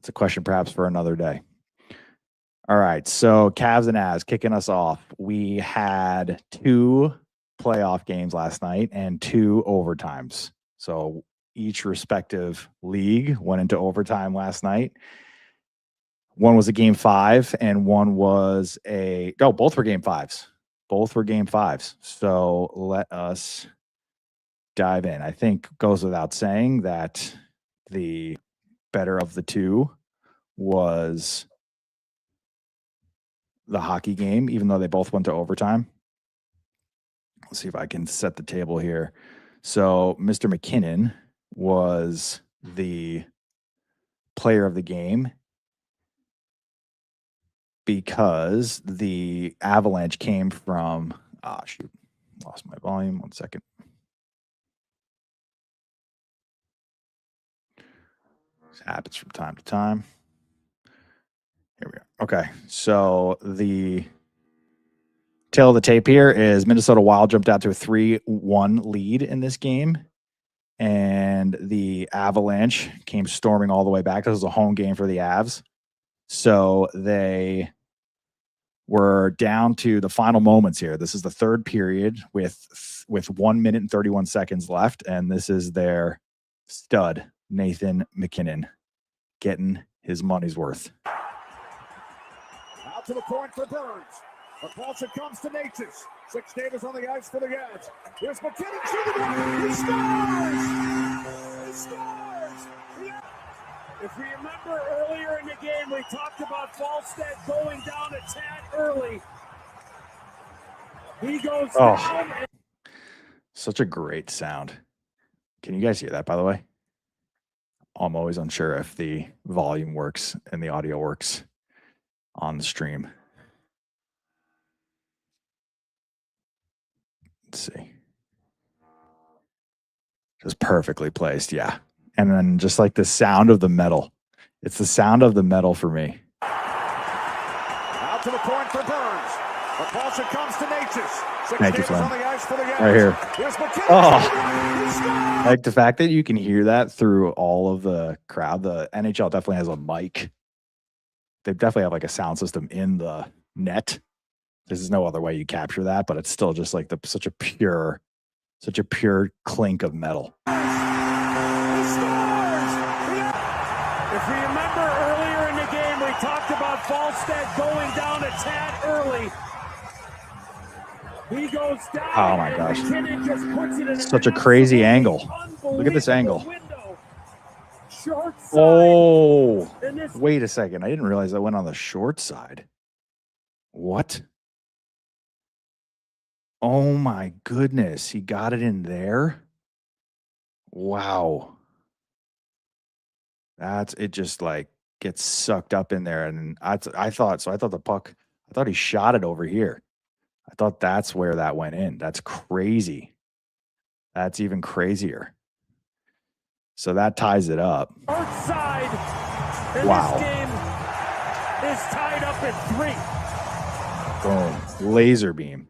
It's a question perhaps for another day. All right, so Cavs and Avs kicking us off. We had 2 playoff games last night and 2 overtimes. So each respective league went into overtime last night. One was a game 5 and one was both were game 5s. Both were game 5s. So let us dive in. I think goes without saying that the better of the 2 was the hockey game, even though they both went to overtime. Let's see if I can set the table here. So Mr. McKinnon was the player of the game because the Avalanche came from lost my volume. 1 second. This happens from time to time. Here we are. Okay, so the tail of the tape here is Minnesota Wild jumped out to a 3-1 lead in this game, and the Avalanche came storming all the way back. This was a home game for the Avs. So they were down to the final moments here. This is the third period with 1 minute and 31 seconds left, and this is their stud, Nathan McKinnon, getting his money's worth. Out to the point for Burns. Paulson comes to Natchez. 6 Davis on the ice for the Avs. Here's McKinnon shooting. He scores! He scores! If we remember earlier in the game, we talked about Falstead going down a tad early. He goes down. Such a great sound. Can you guys hear that, by the way? I'm always unsure if the volume works and the audio works on the stream. Let's see. Just perfectly placed, yeah. And then just like the sound of the metal. It's the sound of the metal for me. Out to the point for Burns. Paulson comes to Natchez. Thank you, Flynn. Right here. Oh, like the fact that you can hear that through all of the crowd. The NHL definitely has a mic. They definitely have like a sound system in the net. There's no other way you capture that, but it's still just like such a pure clink of metal. If we remember earlier in the game, we talked about Falstead going down a tad early. He goes down. Oh my gosh. Such a crazy angle. Look at this angle. Oh, wait a second. I didn't realize that went on the short side. What? Oh my goodness. He got it in there. Wow. It just like gets sucked up in there. And I thought the puck, I thought he shot it over here. I thought that's where that went in. That's crazy. That's even crazier. So that ties it up. North side. Wow. This game is tied up at 3. Boom. Laser beam.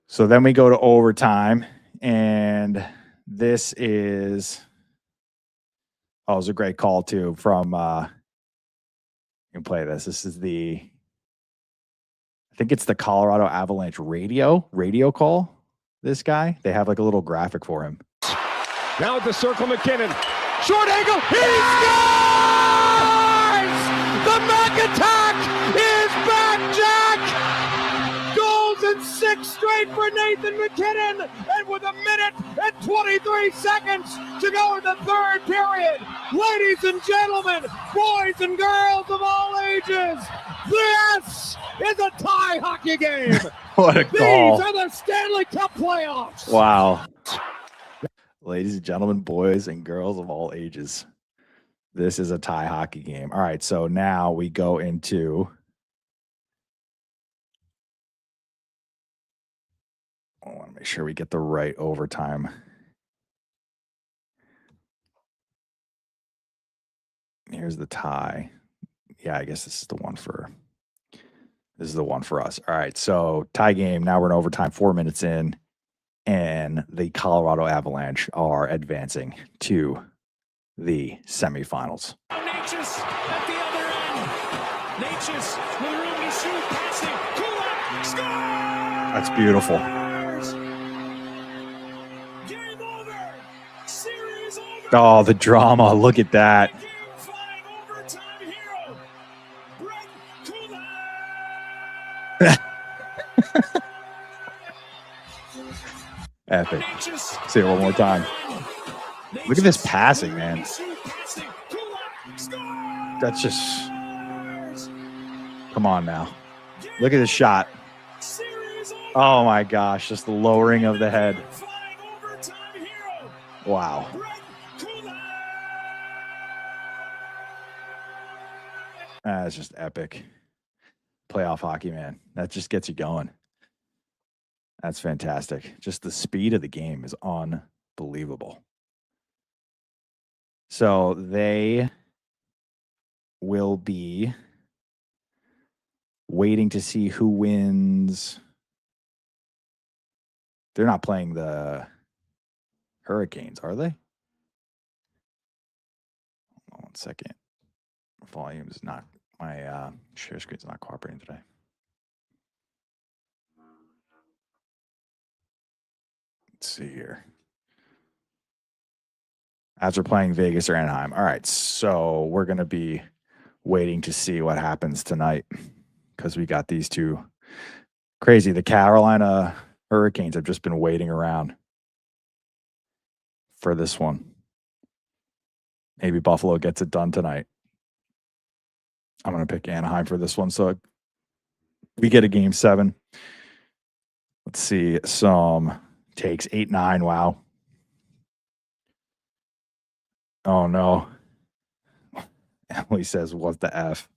So then we go to overtime, and this is it was a great call too from you can play this. This is I think it's the Colorado Avalanche radio call. This guy, they have like a little graphic for him. Now at the circle, McKinnon. Short angle. He scores! The Mac attack is back, Jack! Goals in 6 straight for Nathan McKinnon. And with 1 minute and 23 seconds to go in the third period. Ladies and gentlemen, boys and girls of all ages, this is a tie hockey game. What a call. These are the Stanley Cup playoffs. Wow. Ladies and gentlemen, boys and girls of all ages, this is a tie hockey game. All right, so now we go into I want to make sure we get the right overtime. Here's the tie. Yeah, I guess this is the one for us. All right, so tie game. Now we're in overtime, 4 minutes in. And the Colorado Avalanche are advancing to the semifinals. Natchez at the other end. Natchez with room to shoot, passing. Kulak scores! That's beautiful. Game over. Series over. Oh, the drama. Look at that. Game 5 overtime hero. Brett Kulak. Epic. Say it one more time. Look at this passing, man. That's just... Come on now. Look at this shot. Oh, my gosh. Just the lowering of the head. Wow. That's just epic. Playoff hockey, man. That just gets you going. That's fantastic. Just the speed of the game is unbelievable. So they will be waiting to see who wins. They're not playing the Hurricanes, are they? Hold on 1 second. Volume is not, my share screen is not cooperating today. Let's see here. As we're playing Vegas or Anaheim. All right, so we're going to be waiting to see what happens tonight because we got these two crazy. The Carolina Hurricanes have just been waiting around for this one. Maybe Buffalo gets it done tonight. I'm going to pick Anaheim for this one. So we get a game 7. Let's see. Some takes 8-9. Wow. Oh, no. Emily says, what the F?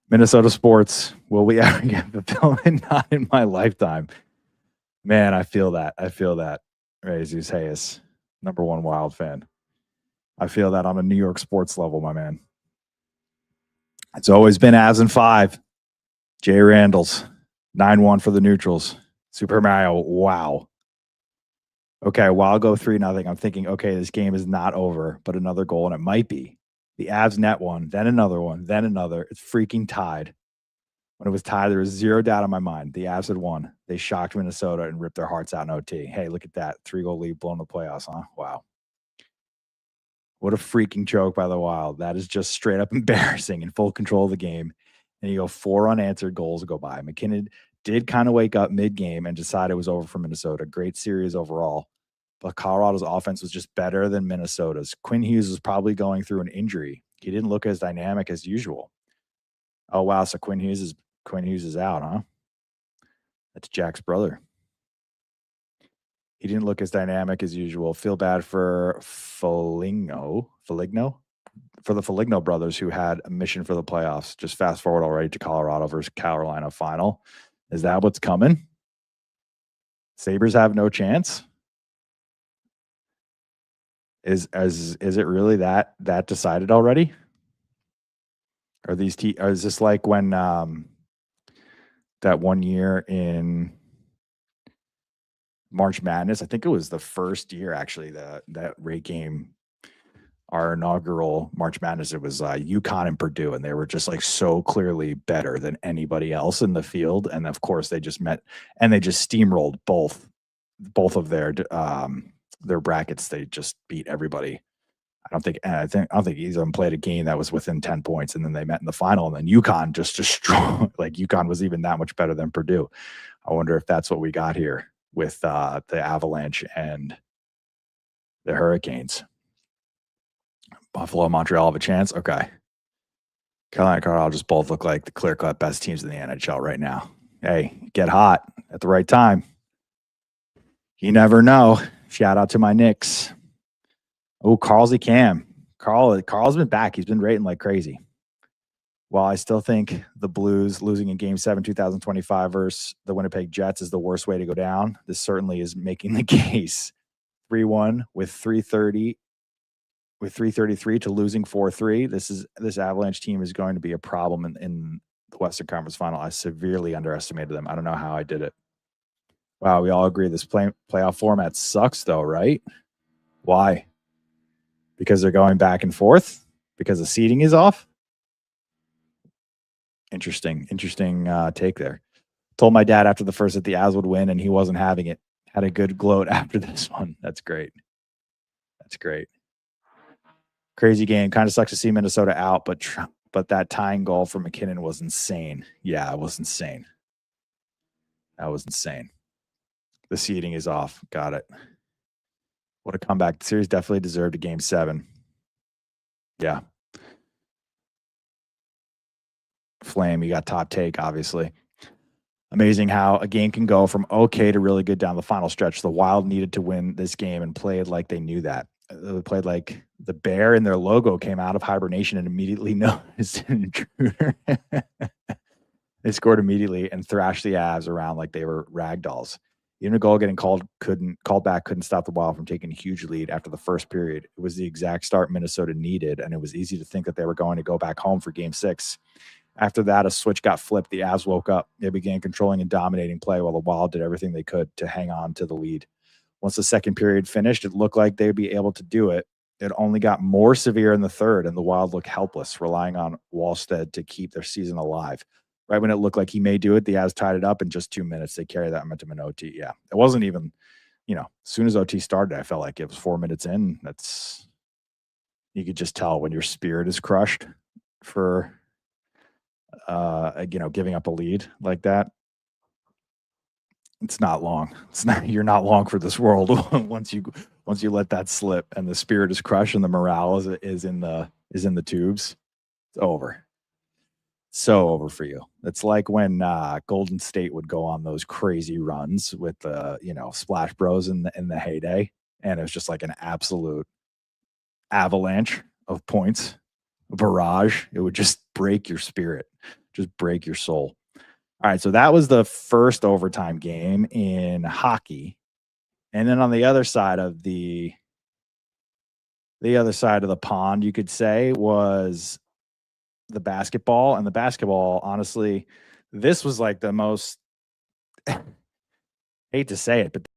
Minnesota sports. Will we ever get fulfillment? Not in my lifetime. Man, I feel that. I feel that. Jesus Hayes, #1 Wild fan. I feel that on a New York sports level, my man. It's always been Avs in 5. Jay Randalls, 9-1 for the neutrals. Super Mario, wow. Okay, well, I'll go 3-0. I'm thinking, okay, this game is not over, but another goal, and it might be. The Avs net one, then another one, then another. It's freaking tied. When it was tied, there was 0 doubt in my mind. The Avs had won. They shocked Minnesota and ripped their hearts out in OT. Hey, look at that. 3-goal lead blown the playoffs, huh? Wow. What a freaking joke by the Wild. That is just straight up embarrassing, in full control of the game. And you go 4 unanswered goals go by. McKinnon did kind of wake up mid-game and decide it was over for Minnesota. Great series overall. But Colorado's offense was just better than Minnesota's. Quinn Hughes was probably going through an injury. He didn't look as dynamic as usual. Oh, wow. So Quinn Hughes is out, huh? That's Jack's brother. He didn't look as dynamic as usual. Feel bad for Foligno? For the Foligno brothers who had a mission for the playoffs. Just fast forward already to Colorado versus Carolina final. Is that what's coming? Sabres have no chance? Is it really that decided already? Are these is this like when that one year in March Madness? I think it was the first year actually that Ray game, our inaugural March Madness. It was UConn and Purdue, and they were just like so clearly better than anybody else in the field. And of course, they just met and they just steamrolled both of their brackets. They just beat everybody. I don't think either of them played a game that was within 10 points, and then they met in the final, and then UConn just destroyed. Like UConn was even that much better than Purdue. I wonder if that's what we got here with the Avalanche and the Hurricanes. Buffalo, Montreal have a chance. Okay. Carolina and Colorado just both look like the clear-cut best teams in the NHL right now. Hey, get hot at the right time. You never know. Shout out to my Knicks. Oh, Carlsy Cam. Carl's been back. He's been rating like crazy. While I still think the Blues losing in Game 7, 2025 versus the Winnipeg Jets is the worst way to go down, this certainly is making the case. 3-1 with 333 to losing 4-3. This Avalanche team is going to be a problem in the Western Conference Final. I severely underestimated them. I don't know how I did it. Wow, we all agree this playoff format sucks though, right? Why? Because they're going back and forth? because the seating is off. Interesting take there. Told my dad after the first that the Avs would win, and he wasn't having it. Had a good gloat after this one. That's great. That's great. Crazy game. Kind of sucks to see Minnesota out, but that tying goal from McKinnon was insane. Yeah, it was insane. That was insane. The seating is off. Got it. What a comeback. The series definitely deserved a game 7. Yeah. Flame, you got top take, obviously. Amazing how a game can go from okay to really good down the final stretch. The Wild needed to win this game and played like they knew that. They played like the bear in their logo came out of hibernation and immediately noticed an intruder. They scored immediately and thrashed the Avs around like they were ragdolls. Even a goal getting called back couldn't stop the Wild from taking a huge lead after the first period. It was the exact start Minnesota needed, and it was easy to think that they were going to go back home for game 6. After that, a switch got flipped. The Avs woke up. They began controlling and dominating play while the Wild did everything they could to hang on to the lead. Once the second period finished, it looked like they'd be able to do it. It only got more severe in the third, and the Wild looked helpless, relying on Wallstedt to keep their season alive. Right when it looked like he may do it, the Avs tied it up in just 2 minutes. They carried that momentum in OT. Yeah, it wasn't even, as soon as OT started, I felt like it was 4 minutes in. You could just tell when your spirit is crushed for, giving up a lead like that. It's not long. You're not long for this world once you let that slip and the spirit is crushed and the morale is in the tubes. It's over. So over for you. It's like when Golden State would go on those crazy runs with the Splash Bros in the heyday, and it was just like an absolute avalanche of points, a barrage. It would just break your spirit, just break your soul. All right, so that was the first overtime game in hockey, and then on the other side of the pond, you could say, was the basketball. And the basketball, honestly, this was like the most hate to say it, but